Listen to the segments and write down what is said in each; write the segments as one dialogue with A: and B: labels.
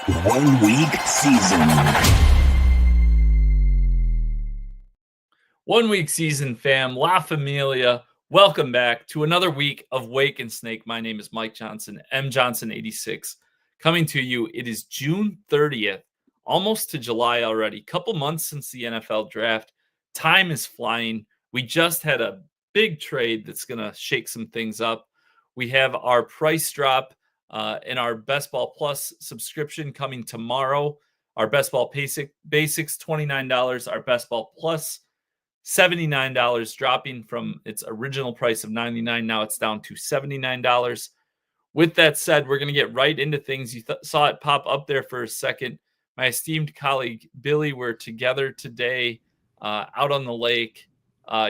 A: 1 week season.
B: 1 week season, fam. La Familia. Welcome back to another week of Wake and Snake. My name is Mike Johnson, M Johnson 86. Coming to you, it is June 30th, almost to July already. Couple months since the NFL draft. Time is flying. We just had a big trade that's going to shake some things up. We have our price drop in our Best Ball Plus subscription coming tomorrow. Our Best Ball Basics, $29. Our Best Ball Plus, $79, dropping from its original price of $99. Now it's down to $79. With that said, we're going to get right into things. You saw it pop up there for a second. My esteemed colleague Billy, we're together today out on the lake.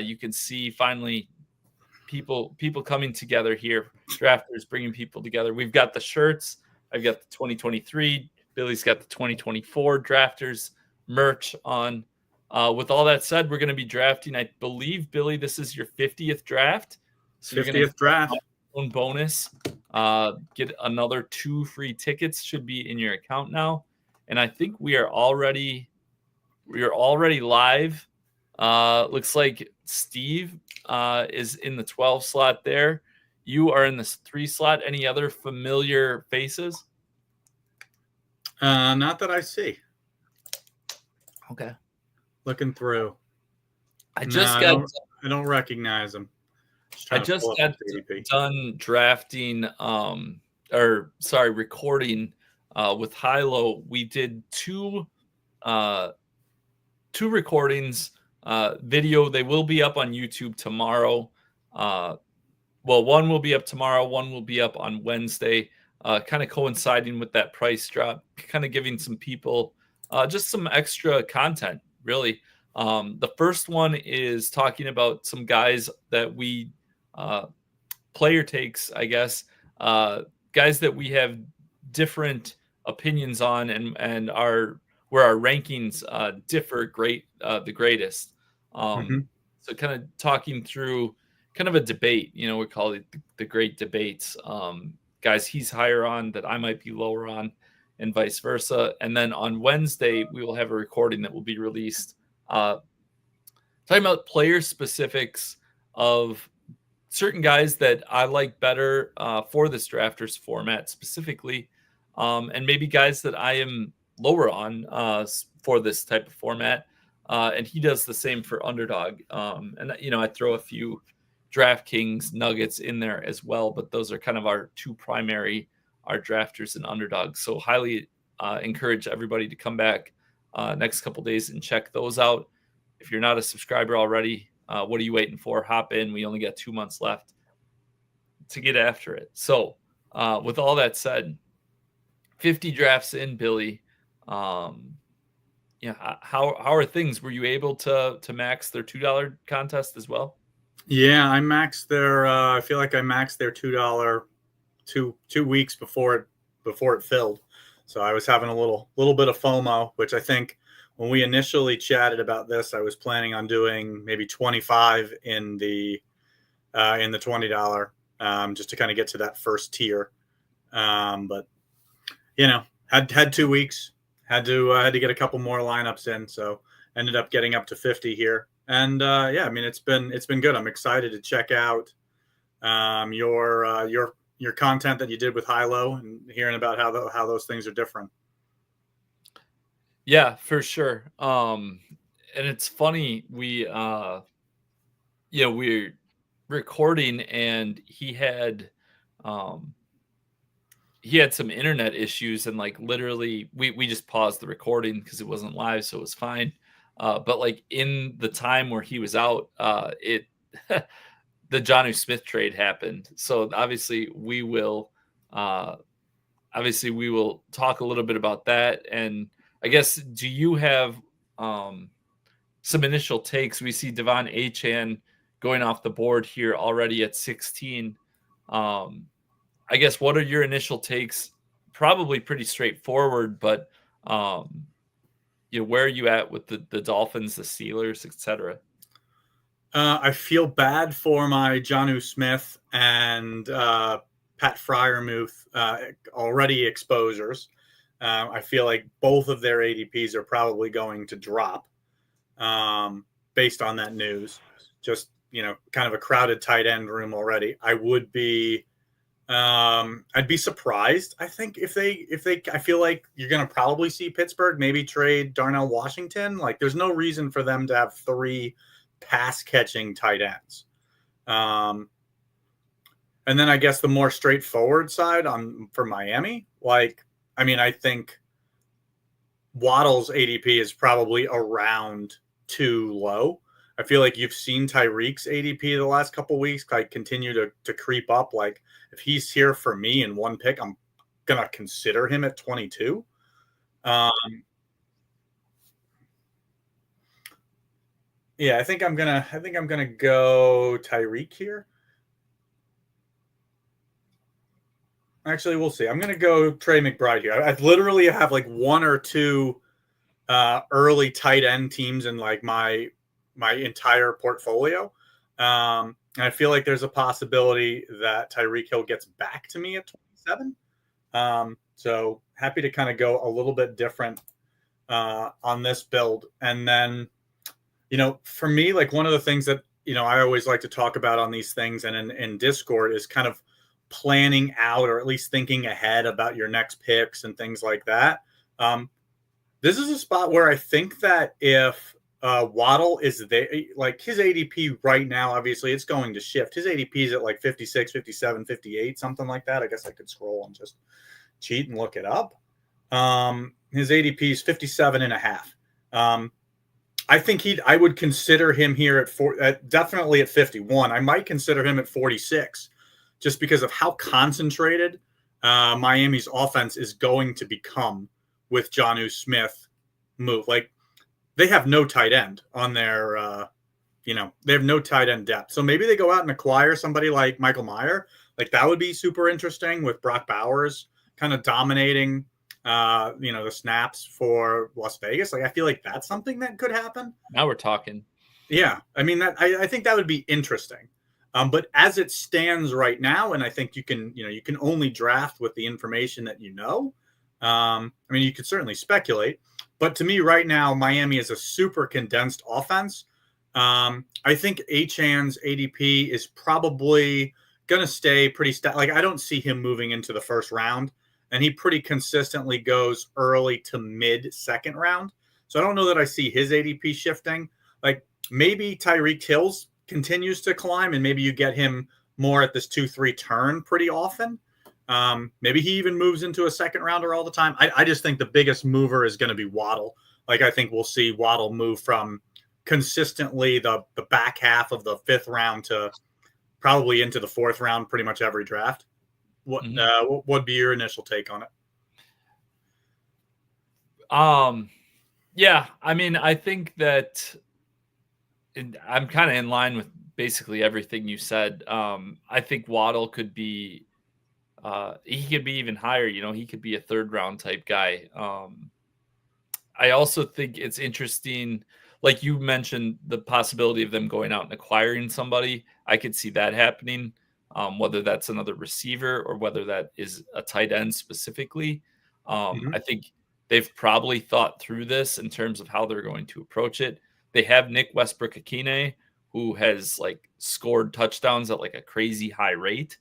B: You can see finally people coming together here. Drafters bringing people together. We've got the shirts. I've got the 2023. Billy's got the 2024 Drafters merch on. With all that said, we're going to be drafting. I believe, Billy, this is your 50th draft.
C: So 50th draft.
B: Own bonus. Get another 2 free tickets. Should be in your account now. And I think we are already live. Looks like Steve is in the 12 slot there. You are in the 3 slot. Any other familiar faces?
C: Not that I see.
B: Okay.
C: Looking through.
B: I
C: don't recognize them.
B: I just got done drafting recording with Hilo. We did two recordings, video. They will be up on YouTube tomorrow. One will be up tomorrow, one will be up on Wednesday, kind of coinciding with that price drop, kind of giving some people just some extra content. Really. The first one is talking about some guys that we player takes, I guess, guys that we have different opinions on and where our rankings differ the greatest. So kind of talking through kind of a debate, we call it the great debates. Guys he's higher on that I might be lower on, and vice versa. And then on Wednesday, we will have a recording that will be released talking about player specifics of certain guys that I like better for this drafters format specifically, and maybe guys that I am lower on for this type of format. And he does the same for Underdog. And I throw a few DraftKings nuggets in there as well, but those are kind of our two primary, our drafters and Underdogs. So highly encourage everybody to come back next couple days and check those out. If you're not a subscriber already, what are you waiting for? Hop in. We only got 2 months left to get after it. So with all that said, 50 drafts in, Billy. How are things? Were you able to max their $2 contest as well?
C: Yeah, I maxed their. I feel like I maxed their $2 two weeks before it filled. So I was having a little bit of FOMO, which I think when we initially chatted about this, I was planning on doing maybe 25 in the $20, just to kind of get to that first tier. But had 2 weeks, had to get a couple more lineups in, so ended up getting up to 50 here. And it's been good. I'm excited to check out your content that you did with Hilo and hearing about how those things are different.
B: Yeah, for sure. And it's funny, we're recording and he had some internet issues, and like literally we just paused the recording because it wasn't live, so it was fine. But like in the time where he was out, the Jonnu Smith trade happened. So obviously we will talk a little bit about that. And I guess, do you have some initial takes? We see Devon Achane going off the board here already at 16. I guess, what are your initial takes? Probably pretty straightforward, but where are you at with the Dolphins, the Steelers, etc.?
C: I feel bad for my Jonnu Smith and Pat Freiermuth already exposures. I feel like both of their ADPs are probably going to drop based on that news. Just, kind of a crowded tight end room already. I'd be surprised. I think if they, I feel like you're going to probably see Pittsburgh maybe trade Darnell Washington. Like, there's no reason for them to have 3 pass catching tight ends. And then I guess the more straightforward side for Miami, I think Waddle's ADP is probably around too low. I feel like you've seen Tyreek's ADP the last couple of weeks continue to creep up. Like, if he's here for me in one pick, I'm gonna consider him at 22. Yeah, I think I'm gonna go Tyreek here. Actually, we'll see. I'm gonna go Trey McBride here. I literally have like 1 or 2 early tight end teams in like my entire portfolio. And I feel like there's a possibility that Tyreek Hill gets back to me at 27. So happy to kind of go a little bit different on this build. And then, for me, like one of the things that, I always like to talk about on these things and in Discord is kind of planning out, or at least thinking ahead about your next picks and things like that. This is a spot where I think that if Waddle is there, like his ADP right now, obviously it's going to shift. His ADP is at like 56, 57, 58, something like that. I guess I could scroll and just cheat and look it up. His ADP is 57 and a half. I think I would consider him here definitely at 51. I might consider him at 46 just because of how concentrated Miami's offense is going to become with Jonnu Smith move. Like, they have no tight end on their, they have no tight end depth. So maybe they go out and acquire somebody like Michael Mayer. Like, that would be super interesting with Brock Bowers kind of dominating, the snaps for Las Vegas. Like, I feel like that's something that could happen.
B: Now we're talking.
C: Yeah. I mean, I think that would be interesting. But as it stands right now, and I think you can only draft with the information that you know. I mean, you could certainly speculate, but to me right now, Miami is a super condensed offense. I think Achan's ADP is probably going to stay pretty like, I don't see him moving into the first round, and he pretty consistently goes early to mid second round. So I don't know that I see his ADP shifting. Like, maybe Tyreek Hill's continues to climb, and maybe you get him more at this 2-3 turn pretty often. Maybe he even moves into a second rounder all the time. I just think the biggest mover is going to be Waddle. Like, I think we'll see Waddle move from consistently the back half of the 5th round to probably into the 4th round pretty much every draft. What would be your initial take on it?
B: Yeah, I mean, I think that I'm kind of in line with basically everything you said. I think Waddle could be he could be even higher. He could be a 3rd round type guy. I also think it's interesting, like you mentioned, the possibility of them going out and acquiring somebody. I could see that happening, whether that's another receiver or whether that is a tight end specifically. I think they've probably thought through this in terms of how they're going to approach it. They have Nick Westbrook-Akine, who has like scored touchdowns at like a crazy high rate.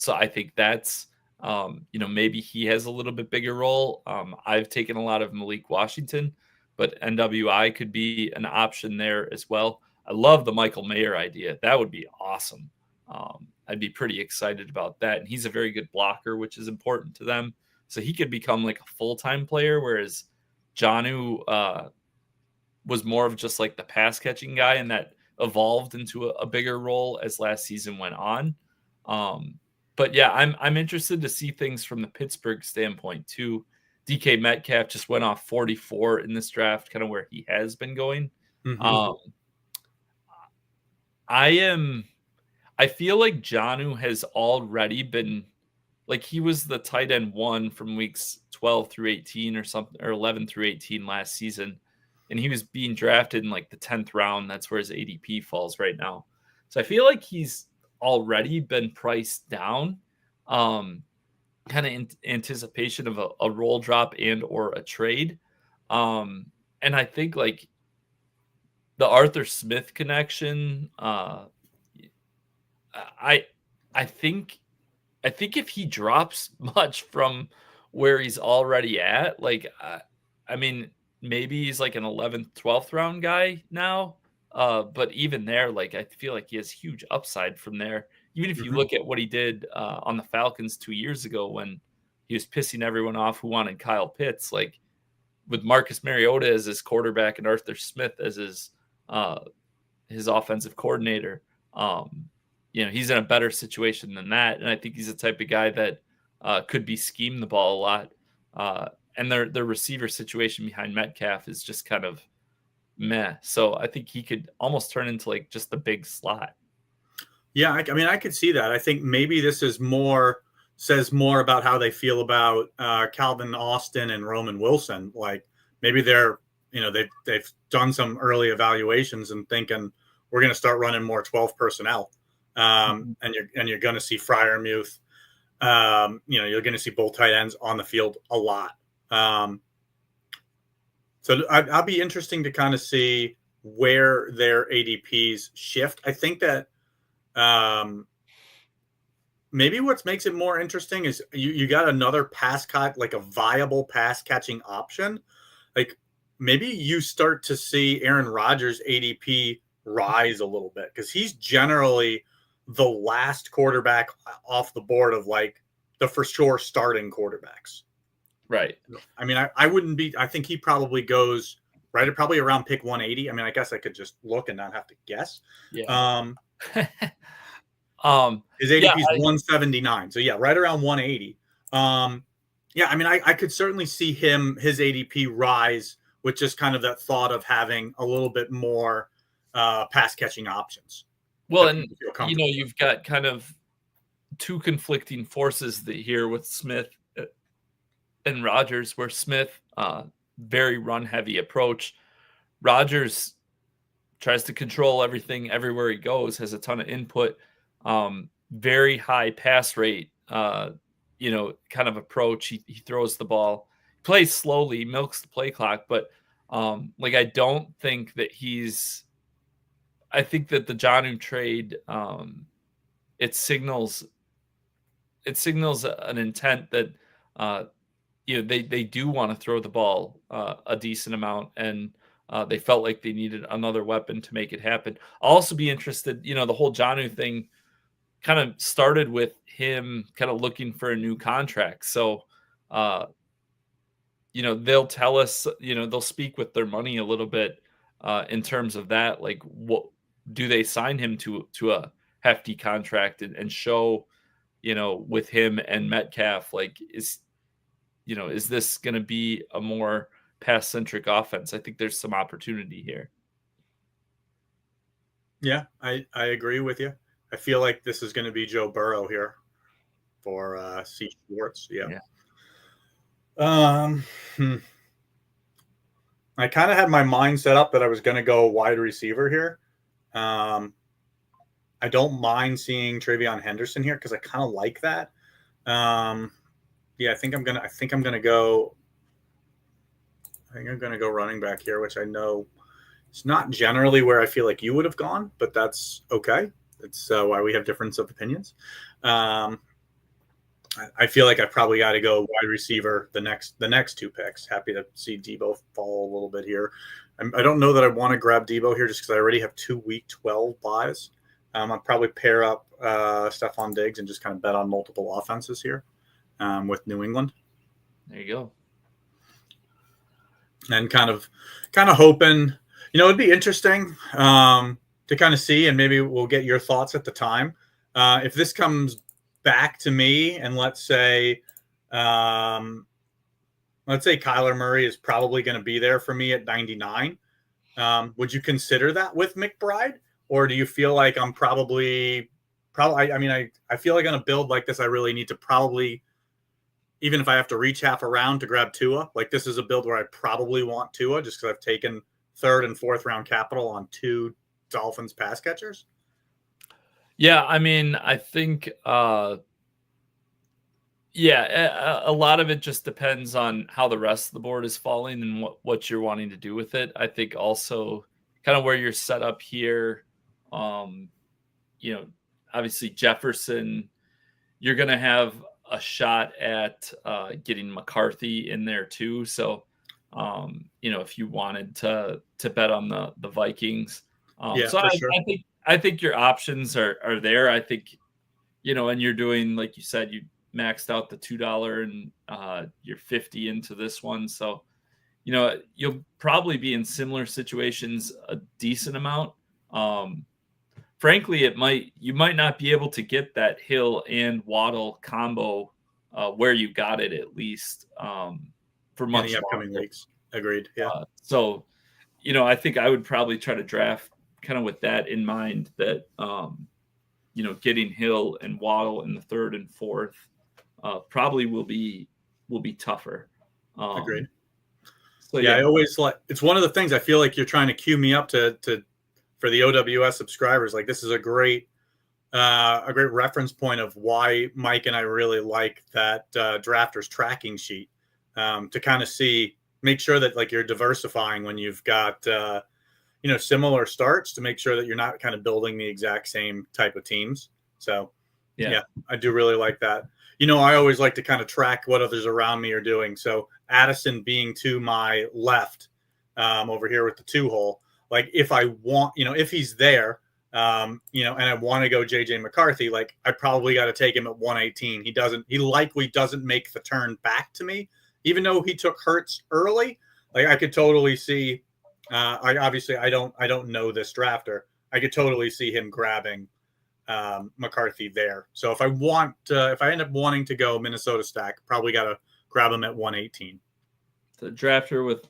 B: So I think that's, maybe he has a little bit bigger role. I've taken a lot of Malik Washington, but NWI could be an option there as well. I love the Michael Mayer idea. That would be awesome. I'd be pretty excited about that. And he's a very good blocker, which is important to them. So he could become like a full-time player, whereas Jonnu was more of just like the pass catching guy, and that evolved into a bigger role as last season went on. But yeah, I'm interested to see things from the Pittsburgh standpoint too. DK Metcalf just went off 44 in this draft, kind of where he has been going. I feel like Jonnu has already been, like, he was the tight end 1 from weeks 12 through 18 or something, or 11 through 18 last season. And he was being drafted in like the 10th round. That's where his ADP falls right now. So I feel like he's already been priced down. kind of in anticipation of a roll drop and or a trade. And I think like the Arthur Smith connection, I I think if he drops much from where he's already at, like I mean, maybe he's like an 11th, 12th round guy now. But even there, like I feel like he has huge upside from there. Even if you
C: Mhm.
B: look at what he did on the Falcons 2 years ago when he was pissing everyone off who wanted Kyle Pitts, like with Marcus Mariota as his quarterback and Arthur Smith as uh, his offensive coordinator. He's in a better situation than that, and I think he's the type of guy that could be scheme the ball a lot. And their receiver situation behind Metcalf is just kind of meh. So I think he could almost turn into like just the big slot.
C: Yeah, I mean, I could see that. I think maybe this is says more about how they feel about Calvin Austin and Roman Wilson. Like maybe they've done some early evaluations and thinking we're going to start running more 12 personnel, and you're going to see Freiermuth. You're going to see both tight ends on the field a lot. So I'll be interesting to kind of see where their ADPs shift. I think that maybe what makes it more interesting is you got another like a viable pass catching option. Like maybe you start to see Aaron Rodgers' ADP rise a little bit because he's generally the last quarterback off the board of like the for sure starting quarterbacks.
B: Right.
C: I mean, I wouldn't be. I think he probably goes right at probably around pick 180. I mean, I guess I could just look and not have to guess.
B: Yeah.
C: His ADP is 179. So yeah, right around 180. Yeah, I mean, I could certainly see his ADP rise with just kind of that thought of having a little bit more pass catching options.
B: Well, and you've got kind of two conflicting forces here with Smith and Rodgers, where Smith, very run heavy approach. Rodgers tries to control everything everywhere he goes, has a ton of input, very high pass rate, kind of approach. He throws the ball, plays slowly, milks the play clock, but I don't think that I think that the Jonnu trade, it signals an intent that they do want to throw the ball a decent amount, and they felt like they needed another weapon to make it happen. I'll also be interested, the whole Jonnu thing kind of started with him kind of looking for a new contract. So, they'll tell us, they'll speak with their money a little bit in terms of that. Like, what do they sign him to a hefty contract and show, with him and Metcalf, like, is this going to be a more pass-centric offense? I think there's some opportunity here.
C: Yeah, I agree with you. I feel like this is going to be Joe Burrow here for C. Schwartz. Yeah. I kind of had my mind set up that I was going to go wide receiver here. I don't mind seeing Travion Henderson here because I kind of like that. Yeah, I think I'm gonna go running back here, which I know it's not generally where I feel like you would have gone, but that's okay. It's why we have difference of opinions. I feel like I probably got to go wide receiver the next two picks. Happy to see Debo fall a little bit here. I don't know that I want to grab Debo here just because I already have 2 week 12 buys. I'll probably pair up Stephon Diggs and just kind of bet on multiple offenses here with New England.
B: There you go.
C: And kind of hoping, it'd be interesting to kind of see, and maybe we'll get your thoughts at the time. If this comes back to me, and let's say Kyler Murray is probably going to be there for me at 99, would you consider that with McBride, or do you feel like I'm probably? I feel like on a build like this, I really need to probably, even if I have to reach half a round to grab Tua, like this is a build where I probably want Tua just because I've taken 3rd and 4th round capital on 2 Dolphins pass catchers.
B: Yeah, I mean, I think, Yeah, a lot of it just depends on how the rest of the board is falling and what you're wanting to do with it. I think also kind of where you're set up here, um, you know, obviously Jefferson, you're going to have a shot at getting McCarthy in there too. So, if you wanted to bet on the Vikings,
C: Yeah,
B: so
C: for sure.
B: I think your options are there. I think and you're doing like you said, you maxed out the $2 and you're 50 into this one, so you'll probably be in similar situations a decent amount. Frankly, you might not be able to get that Hill and Waddle combo where you got it, at least for
C: In
B: much
C: the upcoming
B: longer.
C: weeks. Agreed. Yeah.
B: So, I think I would probably try to draft kind of with that in mind, that getting Hill and Waddle in the third and fourth probably will be tougher.
C: Agreed.
B: So
C: yeah, I always it's one of the things I feel like you're trying to cue me up to for the OWS subscribers. Like, this is a great reference point of why Mike and I really like that drafters tracking sheet, to kind of make sure that like you're diversifying when you've got similar starts, to make sure that you're not kind of building the exact same type of teams. So yeah, I do really like that. I always like to kind of track what others around me are doing. So Addison being to my left, over here with the 2-hole, like if I want, if he's there, and I want to go JJ McCarthy, like I probably got to take him at 118. He likely doesn't make the turn back to me, even though he took Hurts early. Like, I could totally see, I don't know this drafter. I could totally see him grabbing McCarthy there. So if I end up wanting to go Minnesota stack, probably got to grab him at 118.
B: The drafter with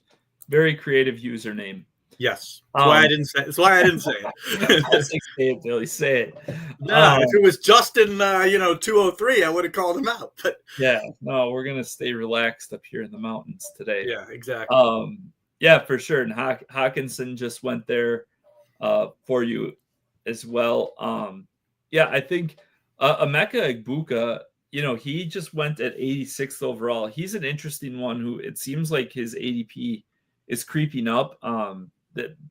B: very creative username.
C: Yes, that's why I didn't say. That's why I didn't say it.
B: Say it, Billy. Say it.
C: If it was Justin, 203, I would have called him out. But
B: yeah, no, we're gonna stay relaxed up here in the mountains today.
C: Yeah, exactly.
B: Yeah, for sure. And Hawkinson just went there for you as well. Yeah, I think Emeka Egbuka, he just went at 86th overall. He's an interesting one who it seems like his ADP is creeping up.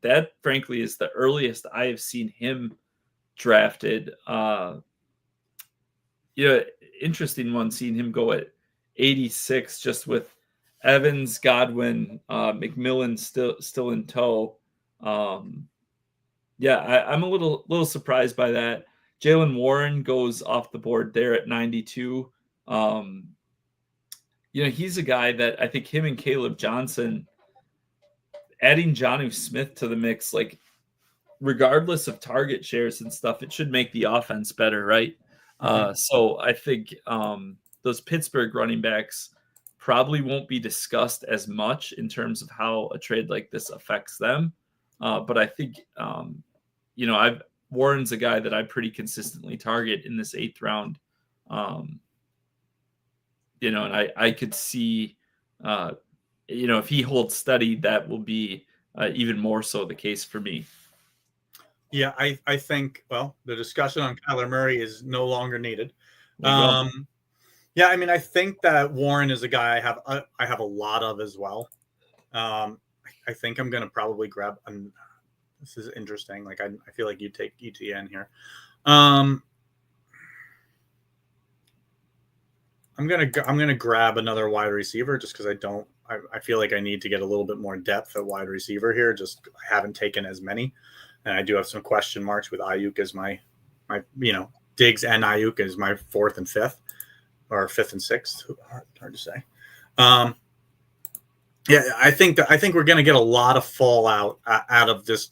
B: That frankly is the earliest I have seen him drafted. Interesting one, seeing him go at 86, just with Evans, Godwin, McMillan still in tow. I'm a little surprised by that. Jalen Warren goes off the board there at 92. He's a guy that I think him and Caleb Johnson, adding Jonnu Smith to the mix, like regardless of target shares and stuff, it should make the offense better, right? Mm-hmm. So I think those Pittsburgh running backs probably won't be discussed as much in terms of how a trade like this affects them. But I think, Warren's a guy that I pretty consistently target in this 8th round. And I could see, if he holds steady, that will be even more so the case for me.
C: Yeah, I think, the discussion on Kyler Murray is no longer needed. Yeah, I mean, I think that Warren is a guy I have a lot of as well. I think I'm going to probably grab this is interesting. Like, I feel like you take ETN here. I'm gonna grab another wide receiver just because I feel like I need to get a little bit more depth at wide receiver here. Just I haven't taken as many, and I do have some question marks with Ayuk as my Diggs and Ayuk as my 4th and 5th, or 5th and 6th. Hard to say. Yeah, I think we're gonna get a lot of fallout out of this.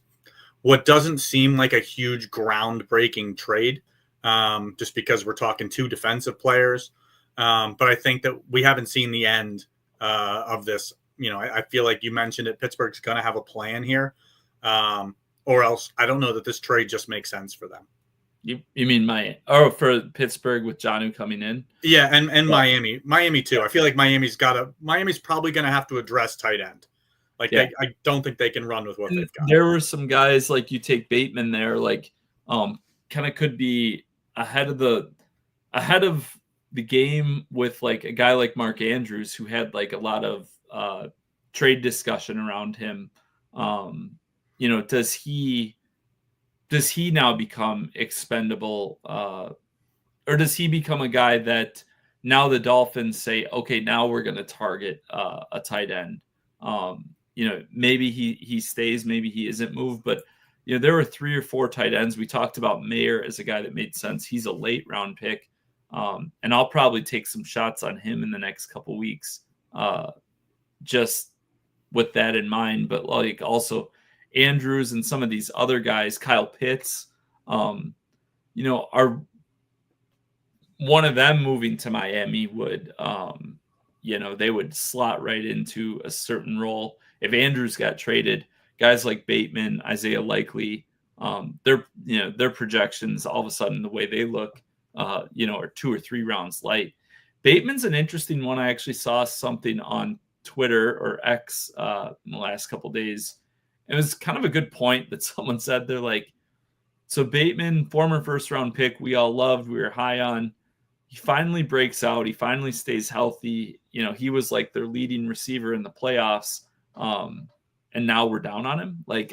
C: What doesn't seem like a huge groundbreaking trade, just because we're talking 2 defensive players. But I think that we haven't seen the end of this. I feel like you mentioned it. Pittsburgh's going to have a plan here, or else I don't know that this trade just makes sense for them.
B: You mean for Pittsburgh with Jonnu coming in?
C: Yeah, and Miami too. I feel like Miami's probably going to have to address tight end. Like, I don't think they can run with what they've got.
B: There were some guys, like you take Bateman there, like kind of could be ahead of the game with like a guy like Mark Andrews, who had like a lot of trade discussion around him. You know, does he now become expendable, or does he become a guy that now the Dolphins say, okay, now we're going to target a tight end? You know, maybe he stays, maybe he isn't moved, but you know, there were 3 or 4 tight ends. We talked about Mayer as a guy that made sense. He's a late round pick. And I'll probably take some shots on him in the next couple weeks, just with that in mind. But like also Andrews and some of these other guys, Kyle Pitts, you know, are one of them moving to Miami would, you know, they would slot right into a certain role. If Andrews got traded, guys like Bateman, Isaiah Likely, their projections all of a sudden, the way they look, you know, are 2 or 3 rounds light. Bateman's an interesting one. I actually saw something on Twitter or X in the last couple of days. It was kind of a good point that someone said. They're like, so Bateman, former first round pick, we all loved, we were high on. He finally breaks out. He finally stays healthy. You know, he was like their leading receiver in the playoffs. And now we're down on him. Like,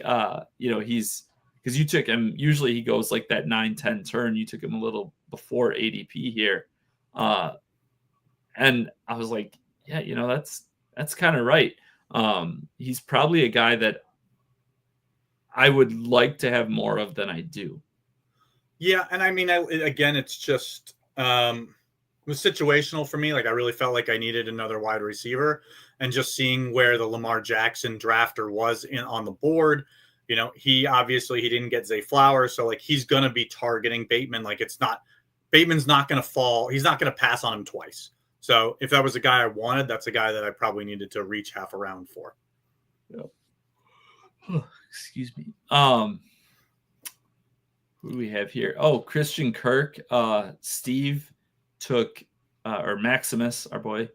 B: you know, because you took him, usually he goes like that 9-10 turn. You took him a little before ADP here. And I was like, yeah, you know, that's kind of right. He's probably a guy that I would like to have more of than I do.
C: Yeah. And I mean, again, it's just, it was situational for me. Like I really felt like I needed another wide receiver, and just seeing where the Lamar Jackson drafter was on the board, you know, he didn't get Zay Flowers. So like, he's going to be targeting Bateman. Like Bateman's not going to fall. He's not going to pass on him twice. So if that was a guy I wanted, that's a guy that I probably needed to reach half a round for.
B: Yep. Excuse me. Who do we have here? Oh, Christian Kirk. Steve took, or Maximus, our boy,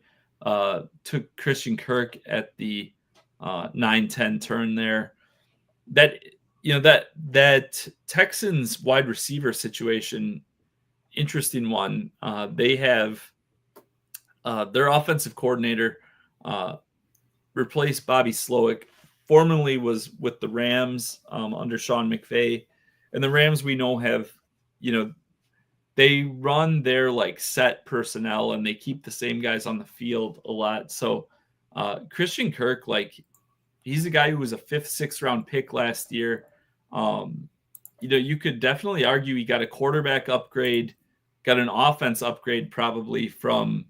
B: took Christian Kirk at the 9-10 turn there. That, you know, that Texans wide receiver situation, interesting one. They have their offensive coordinator replaced Bobby Slowick. Formerly was with the Rams under Sean McVay. And the Rams, we know, have, you know, they run their like set personnel and they keep the same guys on the field a lot. So Christian Kirk, like, he's a guy who was a 5th, 6th round pick last year. You know, you could definitely argue he got a quarterback upgrade, got an offense upgrade probably from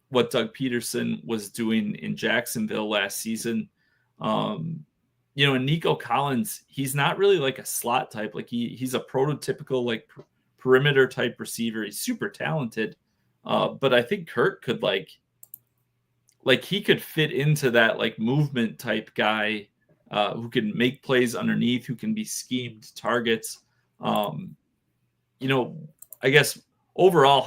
B: what Doug Peterson was doing in Jacksonville last season. You know, and Nico Collins, he's not really like a slot type. Like he's a prototypical like perimeter type receiver. He's super talented. But I think Kirk could like he could fit into that like movement type guy who can make plays underneath, who can be schemed targets. You know, I guess overall,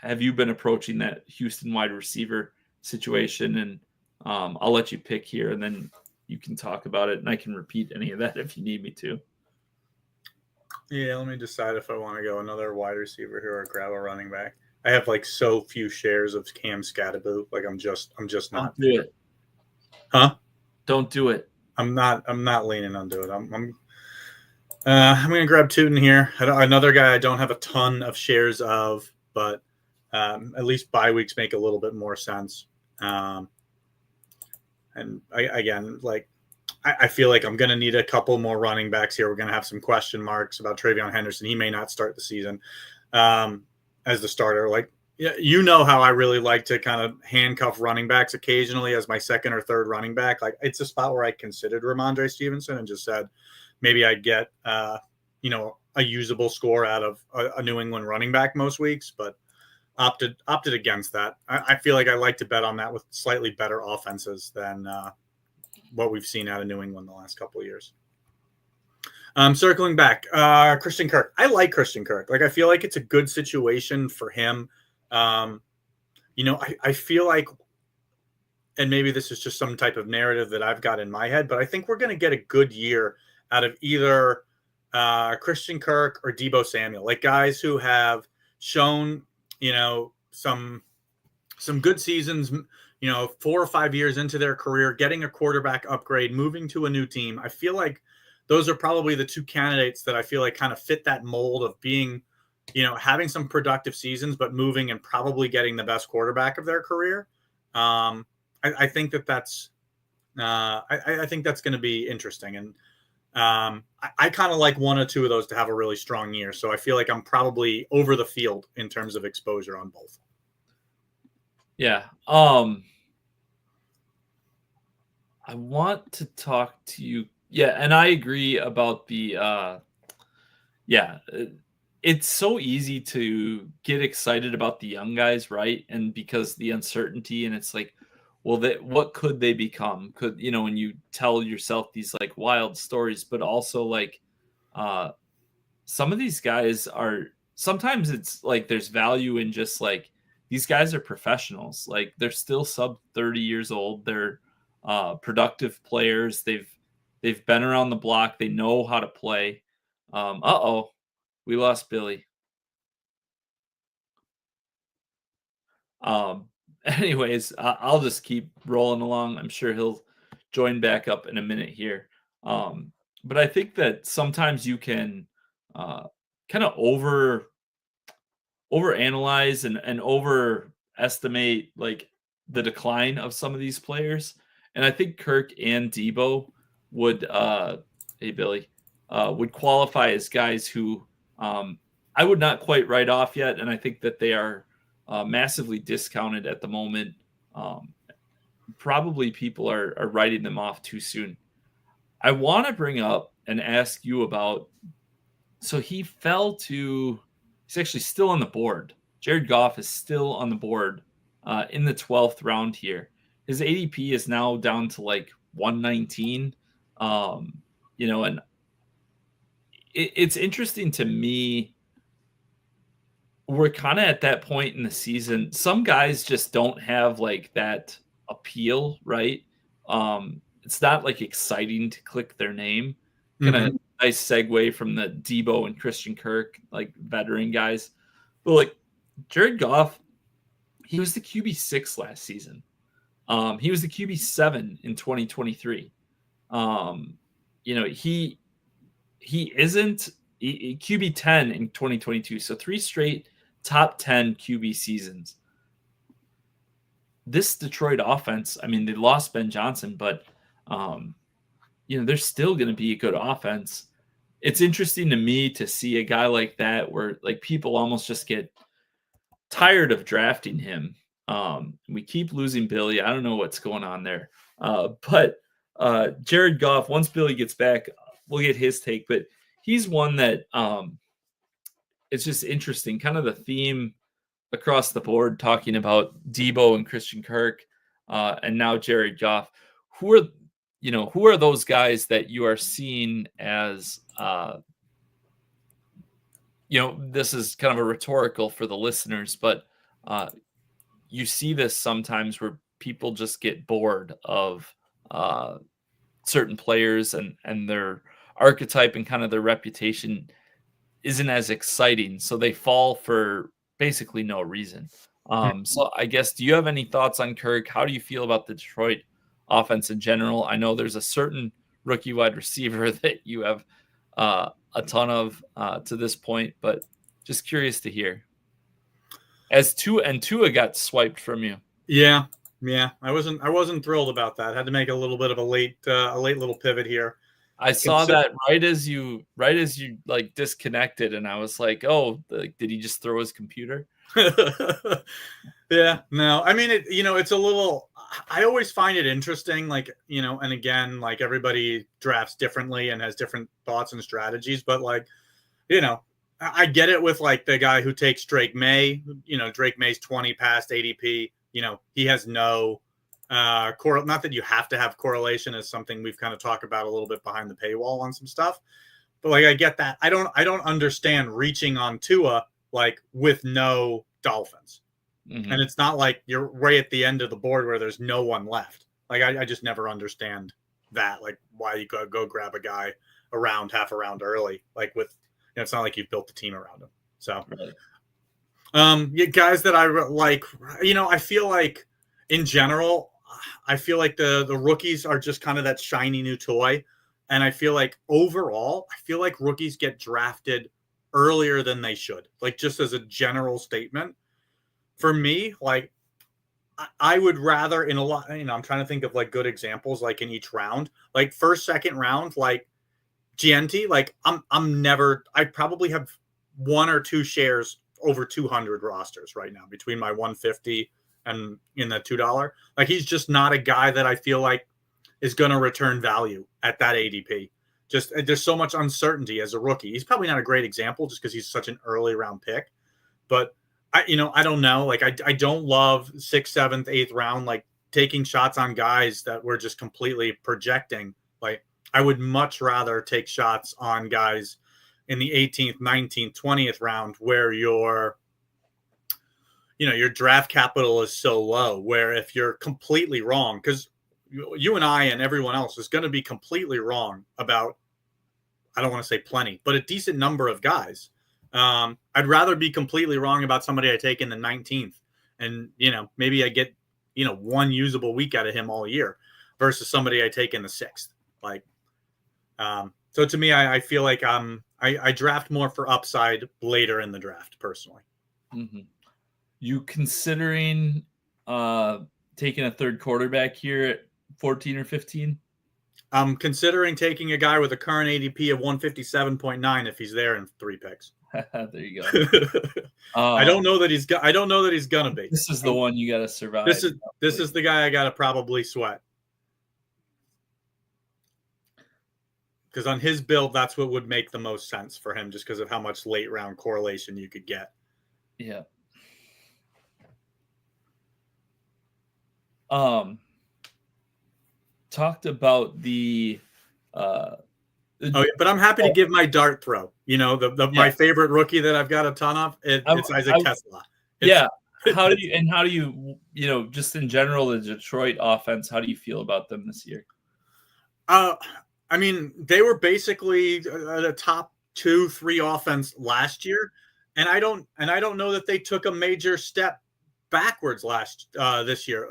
B: have you been approaching that Houston wide receiver situation? And I'll let you pick here, and then you can talk about it, and I can repeat any of that if you need me to.
C: Yeah, let me decide if I want to go another wide receiver here or grab a running back. I have like so few shares of Cam Scatterboo. Like I'm just not.
B: Don't do it.
C: Huh?
B: Don't do it.
C: I'm not leaning onto it. I'm gonna grab Tootin here. Another guy I don't have a ton of shares of, but at least bye weeks make a little bit more sense. And I feel like I'm going to need a couple more running backs here. We're going to have some question marks about Travion Henderson. He may not start the season as the starter. Like, you know how I really like to kind of handcuff running backs occasionally as my 2nd or 3rd running back. Like, it's a spot where I considered Ramondre Stevenson and just said maybe I'd get, you know, a usable score out of a New England running back most weeks, but opted against that. I feel like I like to bet on that with slightly better offenses than what we've seen out of New England the last couple of years. Circling back, Christian Kirk. I like Christian Kirk. Like, I feel like it's a good situation for him. You know, I feel like, and maybe this is just some type of narrative that I've got in my head, but I think we're going to get a good year out of either Christian Kirk or Deebo Samuel, like guys who have shown some good seasons, 4 or 5 years into their career, getting a quarterback upgrade, moving to a new team. I feel like those are probably the two candidates that I feel like kind of fit that mold of being, having some productive seasons, but moving and probably getting the best quarterback of their career. I think that's I think that's going to be interesting. And I kind of like one or two of those to have a really strong year. So I feel like I'm probably over the field in terms of exposure on both.
B: Yeah. I want to talk to you. Yeah, and I agree about the it's so easy to get excited about the young guys, right? And because the uncertainty, and it's like, well, what could they become? Could, when you tell yourself these like wild stories, but also like some of these guys are, sometimes it's like there's value in just like these guys are professionals. Like they're still sub 30 years old. They're productive players. They've been around the block. They know how to play. We lost Billy. Anyways, I'll just keep rolling along. I'm sure he'll join back up in a minute here. But I think that sometimes you can kind of overanalyze and overestimate like the decline of some of these players. And I think Kirk and Debo would hey Billy would qualify as guys who I would not quite write off yet, and I think that they are massively discounted at the moment. Probably people are writing them off too soon. I want to bring up and ask you about, so he's actually still on the board. Jared Goff is still on the board in the 12th round here. His ADP is now down to like 119. And it's interesting to me. We're kind of at that point in the season. Some guys just don't have like that appeal, right? It's not like exciting to click their name. Kind of nice segue from the Debo and Christian Kirk, like veteran guys. But like Jared Goff, he was the QB6 last season. He was the QB7 in 2023. He isn't QB10 in 2022. So 3 straight top 10 QB seasons. This Detroit offense, I mean, they lost Ben Johnson, but they're still going to be a good offense. It's interesting to me to see a guy like that where like people almost just get tired of drafting him. We keep losing Billy. I don't know what's going on there. But Jared Goff, once Billy gets back, we'll get his take, but he's one that it's just interesting, kind of the theme across the board, talking about Debo and Christian Kirk, and now Jared Goff. Who are those guys that you are seeing as, this is kind of a rhetorical for the listeners, but you see this sometimes where people just get bored of certain players and their archetype and kind of their reputation isn't as exciting, so they fall for basically no reason. So I guess, do you have any thoughts on Kirk? How do you feel about the Detroit offense in general? I know there's a certain rookie wide receiver that you have a ton of to this point, but just curious to hear. As Tua got swiped from you.
C: Yeah. I wasn't thrilled about that. I had to make a little bit of a late little pivot here.
B: I saw that right as you like disconnected, and I was like, "Oh, did he just throw his computer?"
C: Yeah, no. I mean, it's a little. I always find it interesting, like and again, like everybody drafts differently and has different thoughts and strategies, but like, I get it with like the guy who takes Drake May. Drake May's 20 past ADP. He has no. Not that you have to have correlation, as something we've kind of talked about a little bit behind the paywall on some stuff, but like I get that. I don't understand reaching on Tua like with no Dolphins, and it's not like you're right at the end of the board where there's no one left. Like I just never understand that, like why you go grab a guy half a round early, like with it's not like you've built the team around him. So.
B: Right.
C: Yeah, guys that like, I feel like in general, I feel like the rookies are just kind of that shiny new toy. And I feel like overall, I feel like rookies get drafted earlier than they should. Like, just as a general statement. For me, like, I would rather in a lot, I'm trying to think of like good examples, like in each round, like first, second round, like GNT, like I probably have one or two shares over 200 rosters right now between my 150 and in the $2. Like, he's just not a guy that I feel like is going to return value at that ADP. Just there's so much uncertainty as a rookie. He's probably not a great example just because he's such an early round pick, but I don't know. Like, I don't love 6th, 7th, 8th round, like taking shots on guys that we're just completely projecting. Like, I would much rather take shots on guys in the 18th, 19th, 20th round where your draft capital is so low, where if you're completely wrong, because you and I and everyone else is going to be completely wrong about, I don't want to say plenty, but a decent number of guys. I'd rather be completely wrong about somebody I take in the 19th and, maybe I get, one usable week out of him all year versus somebody I take in the 6th. Like, so to me, I feel like I draft more for upside later in the draft personally.
B: Mm-hmm. You considering taking a third quarterback here at 14 or 15?
C: I'm considering taking a guy with a current ADP of 157.9 if he's there in 3 picks.
B: There you go.
C: I don't know that he's gonna be.
B: This is the one you got to survive.
C: This is the guy I got to probably sweat. Because on his build, that's what would make the most sense for him, just because of how much late round correlation you could get.
B: Yeah. Talked about the
C: but I'm happy to give my dart throw. My favorite rookie that I've got a ton of, it's Isaac Tesla.
B: How do you just in general, the Detroit offense, how do you feel about them this year?
C: I mean, they were basically the top 2-3 offense last year, and I don't know that they took a major step backwards this year.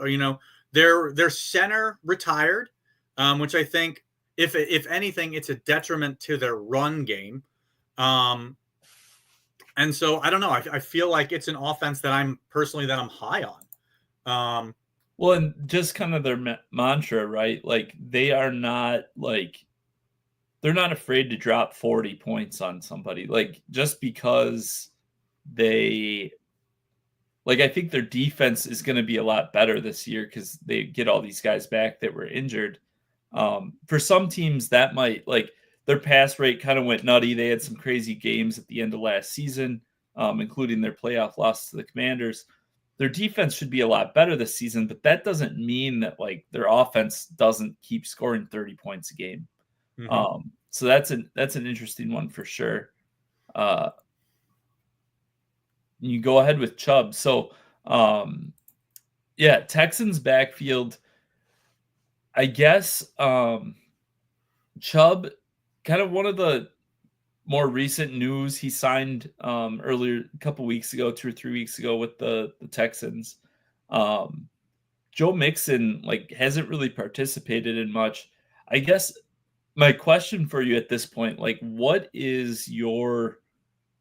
C: Their center retired, which I think, if anything, it's a detriment to their run game. And so I don't know. I feel like it's an offense that I'm high on.
B: Well, and just kind of their mantra, right? Like, they're not afraid to drop 40 points on somebody. Like, just because I think their defense is going to be a lot better this year because they get all these guys back that were injured. For some teams, that might, like, their pass rate kind of went nutty. They had some crazy games at the end of last season, including their playoff loss to the Commanders. Their defense should be a lot better this season, but that doesn't mean that, like, their offense doesn't keep scoring 30 points a game. Mm-hmm. So that's an interesting one for sure. You go ahead with Chubb. So, Texans backfield, I guess. Chubb, kind of one of the more recent news. He signed earlier, a couple weeks ago, 2 or 3 weeks ago, with the Texans. Joe Mixon hasn't really participated in much. I guess my question for you at this point, what is your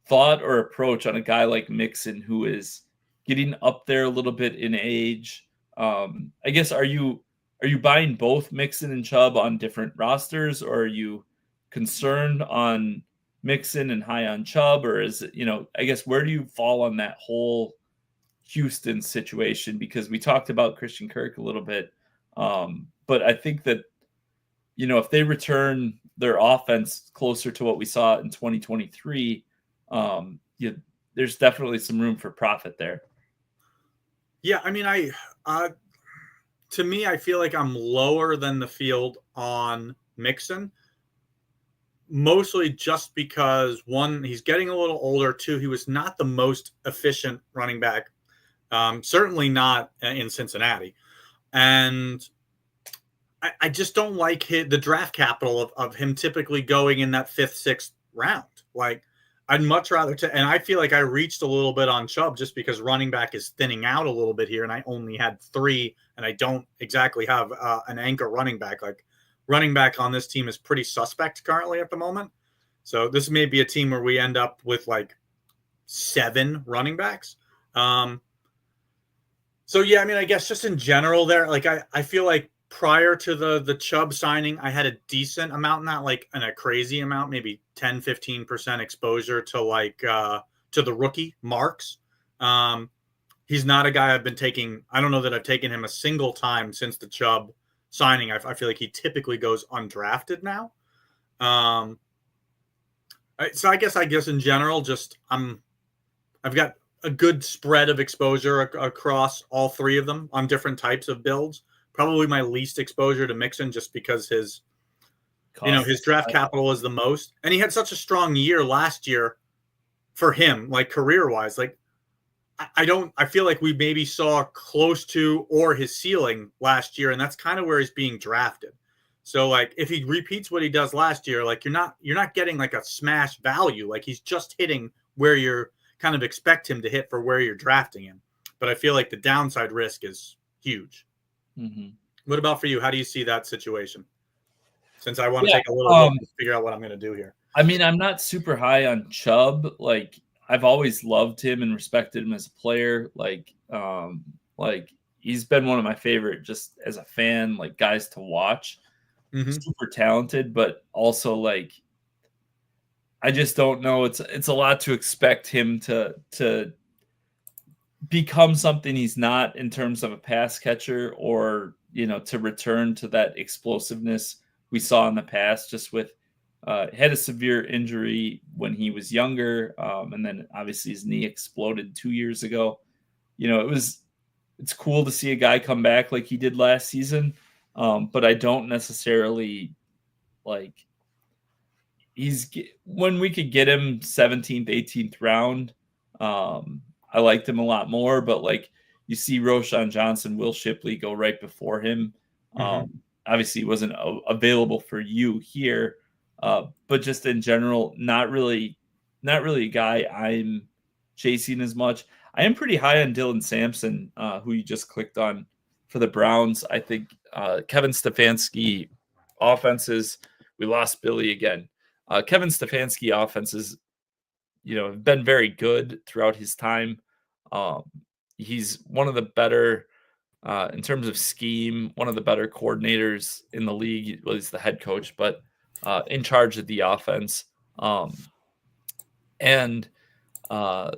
B: thought or approach on a guy like Mixon who is getting up there a little bit in age? I guess, are you buying both Mixon and Chubb on different rosters, or are you concerned on Mixon and high on Chubb, or is it, I guess, where do you fall on that whole Houston situation? Because we talked about Christian Kirk a little bit, but I think that, if they return their offense closer to what we saw in 2023, there's definitely some room for profit there.
C: Yeah, I mean, to me, I feel like I'm lower than the field on Mixon, mostly just because, one, he's getting a little older. Two, he was not the most efficient running back, certainly not in Cincinnati. And I just don't like the draft capital of him typically going in that 5th, 6th round. Like, I'd much rather and I feel like I reached a little bit on Chubb just because running back is thinning out a little bit here, and I only had 3, and I don't exactly have an anchor running back. Like running back on this team is pretty suspect currently at the moment. So this may be a team where we end up with like 7 running backs. So yeah, I mean, I guess just in general there, like I feel like prior to the Chubb signing, I had a decent amount, not like a crazy amount, maybe 10-15% exposure to like to the rookie Marks. He's not a guy I've been taking. I don't know that I've taken him a single time since the Chubb signing. I feel like he typically goes undrafted now. So I guess in general, just I've got a good spread of exposure across all 3 of them on different types of builds. Probably my least exposure to Mixon just because his draft capital is the most. And he had such a strong year last year for him, like career-wise. Like I feel like we maybe saw close to or his ceiling last year, and that's kind of where he's being drafted. So like if he repeats what he does last year, like you're not getting like a smash value. Like he's just hitting where you're kind of expect him to hit for where you're drafting him. But I feel like the downside risk is huge.
B: Mm-hmm.
C: What about for you? How do you see that situation? Since I want to take a little bit to figure out what I'm going to do here.
B: I mean, I'm not super high on Chubb. Like I've always loved him and respected him as a player. Like he's been one of my favorite just as a fan, like guys to watch.
C: Mm-hmm.
B: Super talented, but also like I just don't know. It's a lot to expect him to become something he's not in terms of a pass catcher, or to return to that explosiveness we saw in the past. Just with had a severe injury when he was younger, and then obviously his knee exploded 2 years ago. It's cool to see a guy come back like he did last season, but I don't necessarily like. When we could get him 17th, 18th round, I liked him a lot more. But like you see Roschon Johnson, Will Shipley go right before him. Obviously, he wasn't available for you here, but just in general, not really a guy I'm chasing as much. I am pretty high on Dylan Sampson, who you just clicked on for the Browns. I think Kevin Stefanski offenses. We lost Billy again. Kevin Stefanski offenses, have been very good throughout his time. He's one of the better, in terms of scheme, one of the better coordinators in the league. Well, he's the head coach, but in charge of the offense. And kind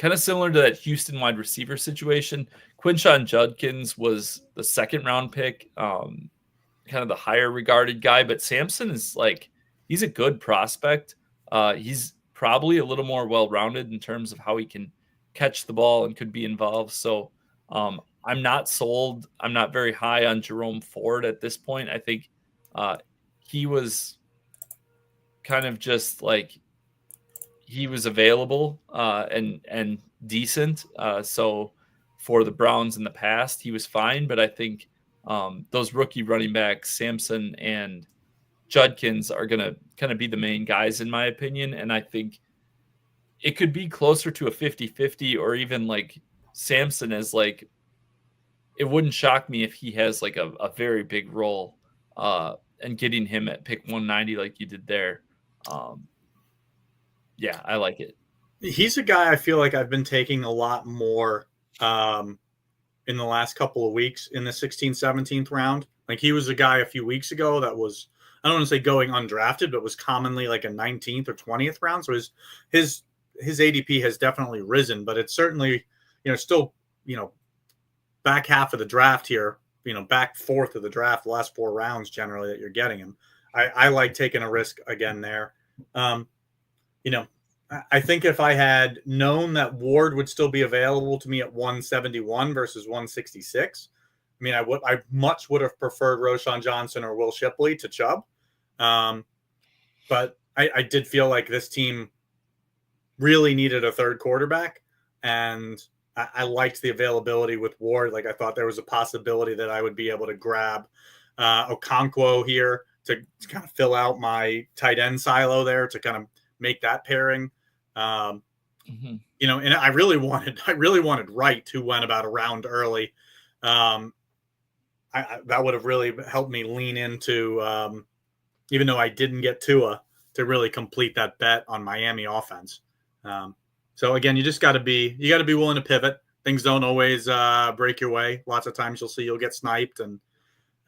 B: of similar to that Houston wide receiver situation, Quinshon Judkins was the 2nd round pick, kind of the higher regarded guy, but Sampson is like, he's a good prospect. He's probably a little more well-rounded in terms of how he can catch the ball and could be involved. So I'm not sold. I'm not very high on Jerome Ford at this point. I think he was kind of just like, he was available and decent. So for the Browns in the past, he was fine. But I think those rookie running backs, Sampson and Judkins, are going to kind of be the main guys, in my opinion. And I think it could be closer to a 50-50, or even like Sampson is like, it wouldn't shock me if he has like a very big role and getting him at pick 190 like you did there. Yeah, I like it.
C: He's a guy I feel like I've been taking a lot more in the last couple of weeks in the 16th, 17th round. Like he was a guy a few weeks ago that was, I don't want to say going undrafted, but was commonly like a 19th or 20th round. So his ADP has definitely risen, but it's certainly, still, back half of the draft here, back 4th of the draft, the last 4 rounds generally that you're getting him. I like taking a risk again there. I think if I had known that Ward would still be available to me at 171 versus 166, I mean, I much would have preferred Roschon Johnson or Will Shipley to Chubb. But I did feel like this team really needed a third quarterback, and I liked the availability with Ward. Like I thought there was a possibility that I would be able to grab Okonkwo here to kind of fill out my tight end silo there, to kind of make that pairing.
B: Mm-hmm.
C: You know, and I really wanted Wright, who went about a round early. That would have really helped me lean into, even though I didn't get Tua, to really complete that bet on Miami offense. So again, you got to be willing to pivot. Things don't always break your way. Lots of times you'll get sniped, and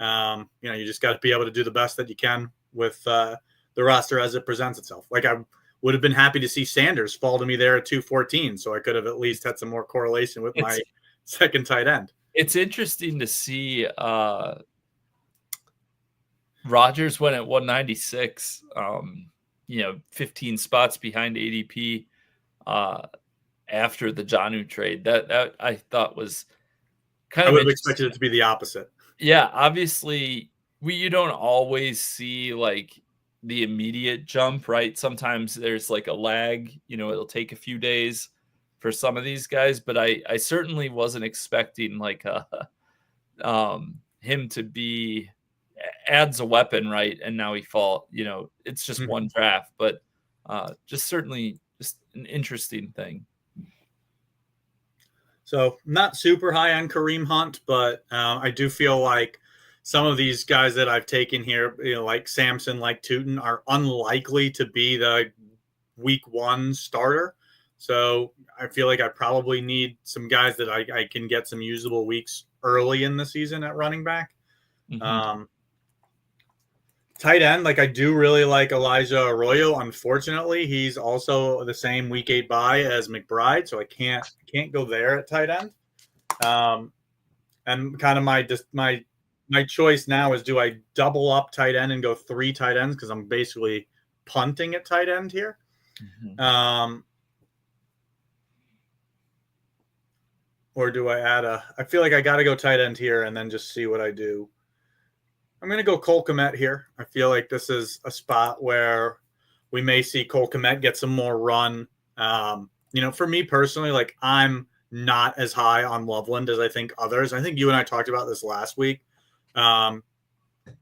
C: you know, you just got to be able to do the best that you can with the roster as it presents itself. Like, I would have been happy to see Sanders fall to me there at 214, so I could have at least had some more correlation with my second tight end.
B: It's interesting to see Rodgers went at 196, you know, 15 spots behind ADP after the Jonnu trade. That I thought was kind of,
C: I would have expected it to be the opposite.
B: Yeah, obviously you don't always see like the immediate jump, right? Sometimes there's like a lag, you know, it'll take a few days for some of these guys, but I certainly wasn't expecting like him to be adds a weapon, right? And now he fall, you know, it's just one draft, but just certainly just an interesting thing.
C: So not super high on Kareem Hunt, but I do feel like some of these guys that I've taken here, you know, like Samson, like Tootin, are unlikely to be the week one starter. So I feel like I probably need some guys that I can get some usable weeks early in the season at running back. Mm-hmm. Tight end, like, I do really like Elijah Arroyo. Unfortunately, he's also the same week 8 bye as McBride, so I can't go there at tight end. And kind of my choice now is, do I double up tight end and go 3 tight ends, because I'm basically punting at tight end here. Mm-hmm. Or do I add I feel like I got to go tight end here and then just see what I do. I'm going to go Cole Kmet here. I feel like this is a spot where we may see Cole Kmet get some more run. You know, for me personally, like, I'm not as high on Loveland as I think others. I think you and I talked about this last week. I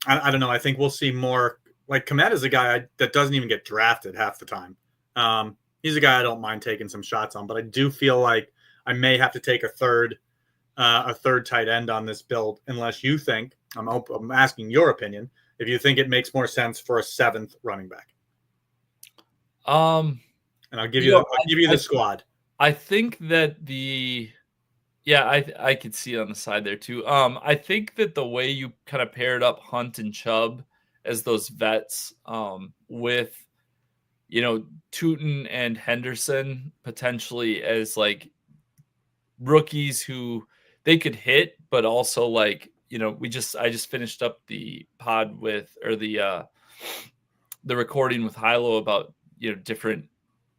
C: don't know. I think we'll see more. Like, Kmet is a guy that doesn't even get drafted half the time. He's a guy I don't mind taking some shots on, but I do feel like I may have to take a third tight end on this build, unless you think, I'm asking your opinion, if you think it makes more sense for a 7th running back. And I'll give you the squad.
B: I think that I could see it on the side there too. I think that the way you kind of paired up Hunt and Chubb as those vets, with, you know, Tootin and Henderson potentially as like rookies who they could hit, but also, like, you know, I just finished up the pod with, or the recording with Hilo about, you know, different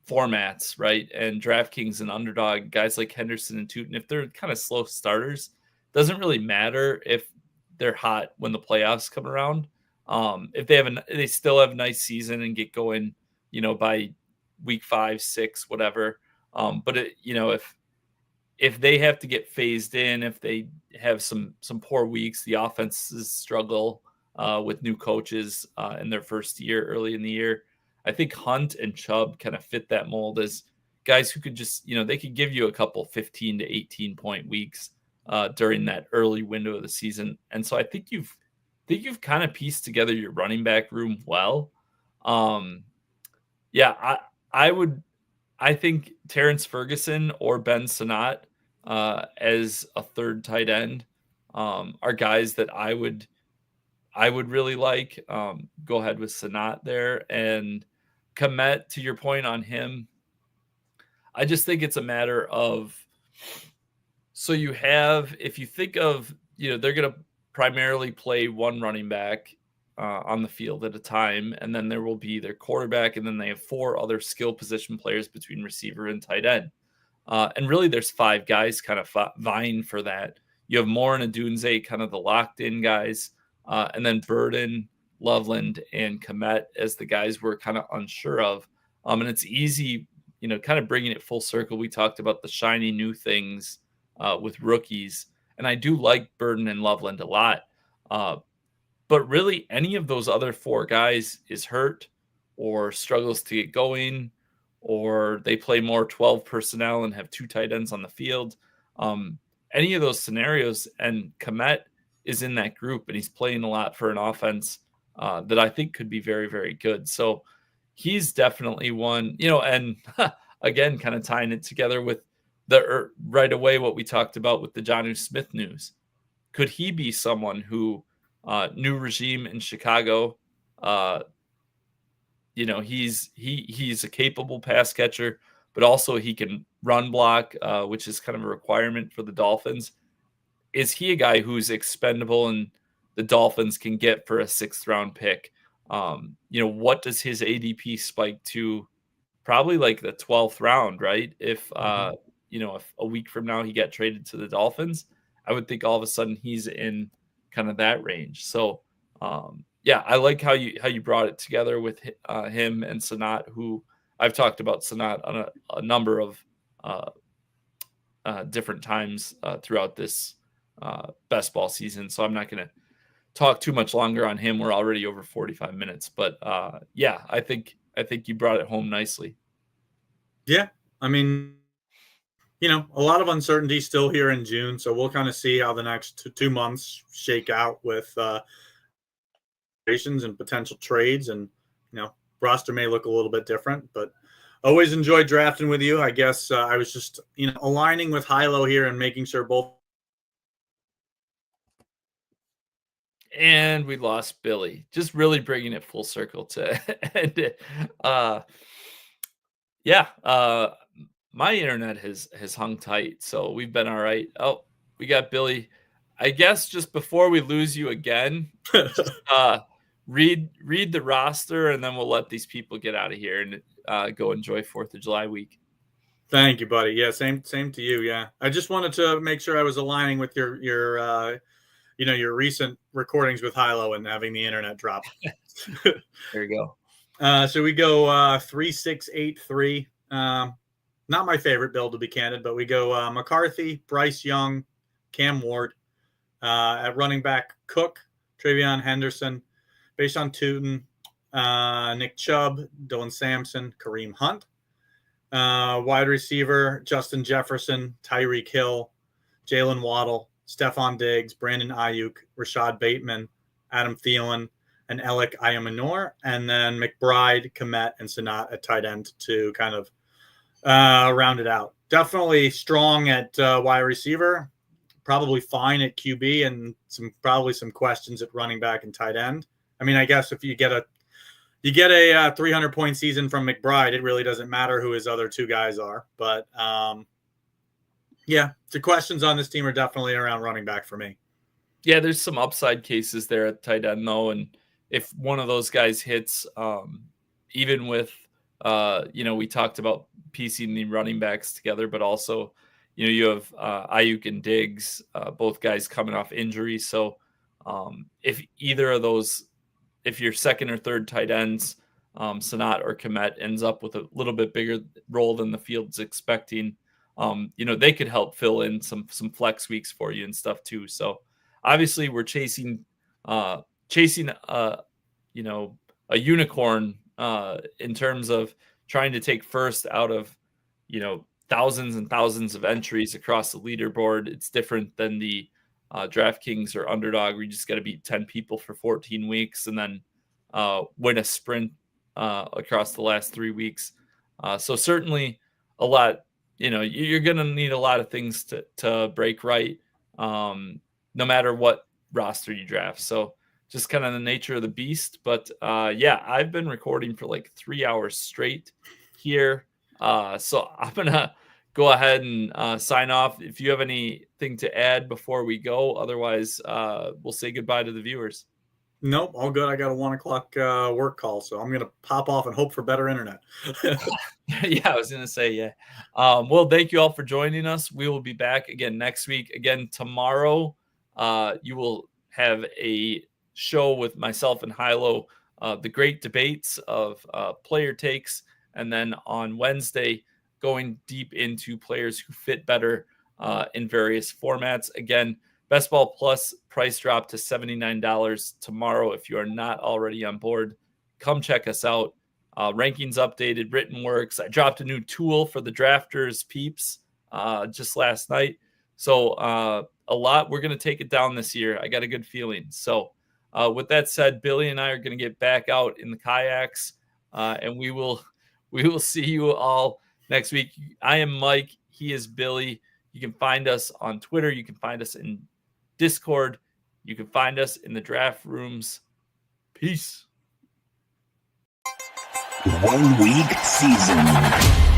B: formats, right? And DraftKings and Underdog, guys like Henderson and Tootin, if they're kind of slow starters, doesn't really matter if they're hot when the playoffs come around. If they still have a nice season and get going, you know, by week 5, 6, whatever. But it, you know, if they have to get phased in, if they have some poor weeks, the offenses struggle with new coaches in their first year, early in the year. I think Hunt and Chubb kind of fit that mold as guys who could just, you know, they could give you a couple 15 to 18 point weeks during that early window of the season. And so I think you've kind of pieced together your running back room well. I think Terrence Ferguson or Ben Sinnott as a third tight end are guys that I would really like. Go ahead with Sinnott there. And Kmet, to your point on him, I just think it's a matter of, so you have, if you think of, you know, they're going to primarily play one running back on the field at a time, and then there will be their quarterback, and then they have 4 other skill position players between receiver and tight end. And really there's 5 guys kind of vying for that. You have Moore and Adunze, kind of the locked in guys, and then Burden, Loveland, and Kmet as the guys we're kind of unsure of. And it's easy, you know, kind of bringing it full circle. We talked about the shiny new things with rookies, and I do like Burden and Loveland a lot. But really any of those other 4 guys is hurt or struggles to get going, or they play more 12 personnel and have 2 tight ends on the field. Any of those scenarios, and Komet is in that group, and he's playing a lot for an offense that I think could be very, very good. So he's definitely one, and again, kind of tying it together with right away what we talked about with the Jonnu Smith news. Could he be someone who new regime in Chicago? He's a capable pass catcher, but also he can run block, which is kind of a requirement for the Dolphins. Is he a guy who's expendable and the Dolphins can get for a 6th round pick? What does his ADP spike to? Probably like the 12th round, right? If if a week from now he got traded to the Dolphins, I would think all of a sudden he's in kind of that range. So I like how you brought it together with him and Sanat, who I've talked about Sanat on a number of different times throughout this best ball season. So I'm not going to talk too much longer on him. We're already over 45 minutes, but I think you brought it home nicely.
C: Yeah, I mean, a lot of uncertainty still here in June, so we'll kind of see how the next 2 months shake out with and potential trades, and roster may look a little bit different, but always enjoy drafting with you. I guess I was just aligning with Hilo here and making sure both.
B: And we lost Billy. Just really bringing it full circle to end it. My internet has hung tight, so we've been all right. Oh, we got Billy. I guess just before we lose you again, just, read the roster, and then we'll let these people get out of here and go enjoy 4th of July week.
C: Thank you, buddy. Yeah, same to you. Yeah, I just wanted to make sure I was aligning with your recent recordings with Hilo and having the internet drop.
B: There you go.
C: So we go 3-6-8-3. Not my favorite build, to be candid, but we go McCarthy, Bryce Young, Cam Ward. At running back, Cook, Travion Henderson, Bashan Tootin, Nick Chubb, Dylan Sampson, Kareem Hunt. Wide receiver, Justin Jefferson, Tyreek Hill, Jalen Waddle, Stephon Diggs, Brandon Ayuk, Rashad Bateman, Adam Thielen, and Alec Ayamanor, and then McBride, Komet, and Sanat at tight end to kind of round it out. Definitely strong at wide receiver, probably fine at QB, and probably some questions at running back and tight end. I mean, I guess if you get a 300-point season from McBride, it really doesn't matter who his other 2 guys are. But the questions on this team are definitely around running back for me.
B: Yeah, there's some upside cases there at tight end, though. And if one of those guys hits, even with, we talked about piecing the running backs together, but also, you have Ayuk and Diggs, both guys coming off injury. So if either of those, if your second or third tight ends, Sanat or Komet, ends up with a little bit bigger role than the field's expecting, they could help fill in some flex weeks for you and stuff too. So obviously we're chasing a unicorn in terms of trying to take first out of, thousands and thousands of entries across the leaderboard. It's different than the DraftKings or Underdog, where you just got to beat 10 people for 14 weeks and then win a sprint across the last 3 weeks. So certainly a lot, you're going to need a lot of things to break right, no matter what roster you draft. So just kind of the nature of the beast. But I've been recording for like 3 hours straight here. So I'm going to go ahead and sign off. If you have anything to add before we go, otherwise we'll say goodbye to the viewers.
C: Nope, all good. I got a 1:00 work call, so I'm going to pop off and hope for better internet.
B: I was going to say, well, thank you all for joining us. We will be back again next week. Again, tomorrow, you will have a show with myself and Hilo, the great debates of player takes. And then on Wednesday, going deep into players who fit better in various formats. Again, Best Ball Plus price drop to $79 tomorrow. If you are not already on board, come check us out. rankings updated, written works. I dropped a new tool for the drafters peeps just last night. So a lot. We're going to take it down this year. I got a good feeling. So with that said, Billy and I are going to get back out in the kayaks, and we will see you all next week. I am Mike. He is Billy. You can find us on Twitter. You can find us in Discord. You can find us in the draft rooms. Peace.
A: 1 week season.